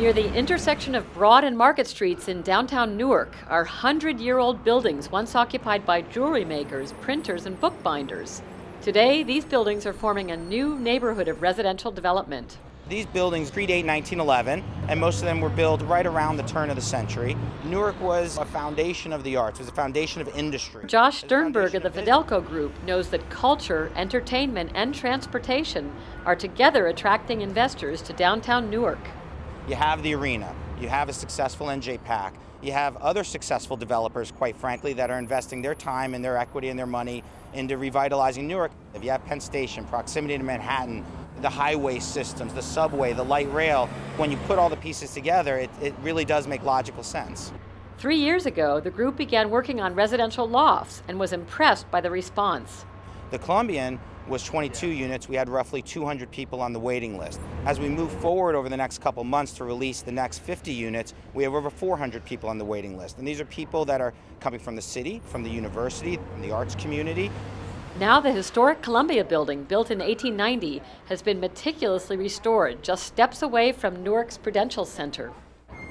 Near the intersection of Broad and Market Streets in downtown Newark are 100-year-old buildings once occupied by jewelry makers, printers, and bookbinders. Today, these buildings are forming a new neighborhood of residential development. These buildings predate 1911, and most of them were built right around the turn of the century. Newark was a foundation of the arts, it was a foundation of industry. Josh Sternberg of the Fidelco Group knows that culture, entertainment, and transportation are together attracting investors to downtown Newark. You have the arena, you have a successful NJ-PAC, you have other successful developers, quite frankly, that are investing their time and their equity and their money into revitalizing Newark. If you have Penn Station, proximity to Manhattan, the highway systems, the subway, the light rail, when you put all the pieces together, it really does make logical sense. 3 years ago, the group began working on residential lofts and was impressed by the response. The Columbian was 22 units. We had roughly 200 people on the waiting list. As we move forward over the next couple months to release the next 50 units, we have over 400 people on the waiting list. And these are people that are coming from the city, from the university, from the arts community. Now the historic Columbia building, built in 1890, has been meticulously restored just steps away from Newark's Prudential Center.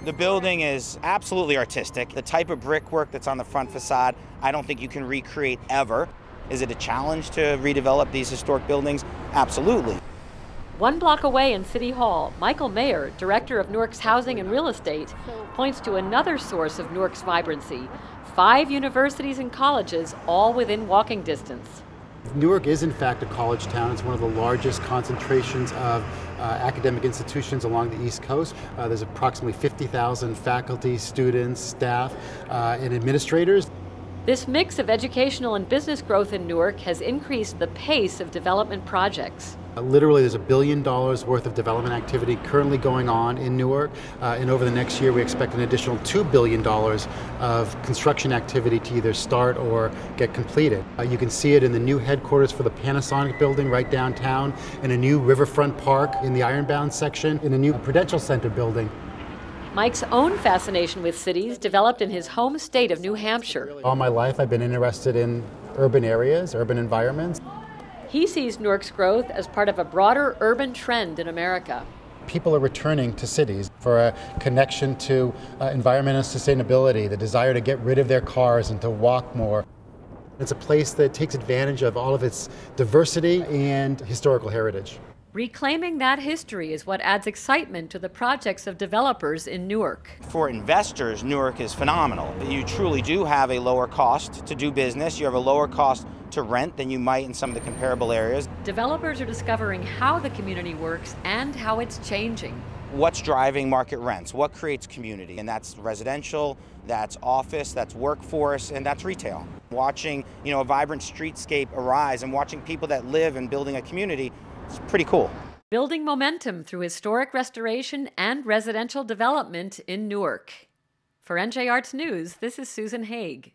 The building is absolutely artistic. The type of brickwork that's on the front facade, I don't think you can recreate ever. Is it a challenge to redevelop these historic buildings? Absolutely. 1 block away in City Hall, Michael Meyer, director of Newark's Housing and Real Estate, points to another source of Newark's vibrancy: 5 universities and colleges, all within walking distance. Newark is in fact a college town. It's one of the largest concentrations of academic institutions along the East Coast. There's approximately 50,000 faculty, students, staff, and administrators. This mix of educational and business growth in Newark has increased the pace of development projects. Literally, there's $1 billion worth of development activity currently going on in Newark, and over the next year we expect an additional $2 billion of construction activity to either start or get completed. You can see it in the new headquarters for the Panasonic building right downtown, in a new riverfront park in the Ironbound section, in a new Prudential Center building. Mike's own fascination with cities developed in his home state of New Hampshire. All my life I've been interested in urban areas, urban environments. He sees Newark's growth as part of a broader urban trend in America. People are returning to cities for a connection to environmental sustainability, the desire to get rid of their cars and to walk more. It's a place that takes advantage of all of its diversity and historical heritage. Reclaiming that history is what adds excitement to the projects of developers in Newark. For investors, Newark is phenomenal. You truly do have a lower cost to do business. You have a lower cost to rent than you might in some of the comparable areas. Developers are discovering how the community works and how it's changing. What's driving market rents? What creates community? And that's residential, that's office, that's workforce, and that's retail. Watching, a vibrant streetscape arise and watching people that live and building a community, it's pretty cool. Building momentum through historic restoration and residential development in Newark. For NJ Arts News, this is Susan Haig.